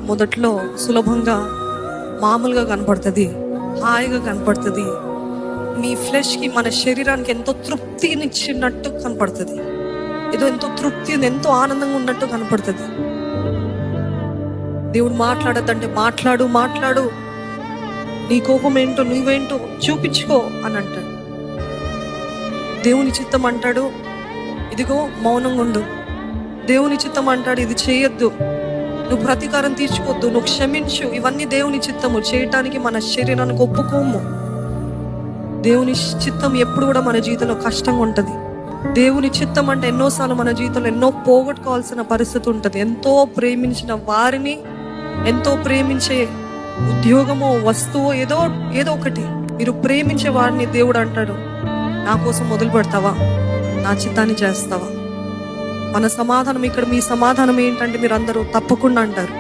మనకు మొదట్లో సులభంగా మామూలుగా కనపడుతుంది, హాయిగా కనపడుతుంది. మీ ఫ్లెష్కి, మన శరీరానికి ఎంతో తృప్తినిచ్చినట్టు కనపడుతుంది. ఏదో ఎంతో తృప్తి, ఎంతో ఆనందంగా ఉన్నట్టు కనపడుతుంది. దేవుడు మాట్లాడద్దంటే మాట్లాడు మాట్లాడు, నీ కోపం ఏంటో నువ్వేంటో చూపించుకో అని అంటాడు. దేవుని చిత్తం అంటాడు, ఇదిగో మౌనంగా ఉండు. దేవుని చిత్తం అంటాడు, ఇది చేయొద్దు, నువ్వు ప్రతీకారం తీర్చుకోవద్దు, నువ్వు క్షమించు. ఇవన్నీ దేవుని చిత్తము. చేయటానికి మన శరీరానికి ఒప్పుకోము. దేవుని చిత్తం ఎప్పుడు కూడా మన జీవితంలో కష్టంగా ఉంటుంది. దేవుని చిత్తం అంటే ఎన్నోసార్లు మన జీవితంలో ఎన్నో పోగొట్టుకోవాల్సిన పరిస్థితి ఉంటుంది. ఎంతో ప్రేమించిన వారిని, ఎంతో ప్రేమించే ఉద్యోగమో వస్తువో ఏదో ఒకటి, మీరు ప్రేమించే వారిని దేవుడు అంటాడు, నా కోసం మొదలు పెడతావా, నా చిత్తాన్ని చేస్తావా? మన సమాధానం ఇక్కడ, మీ సమాధానం ఏంటంటే మీరు అందరూ తప్పకుండా అంటారు,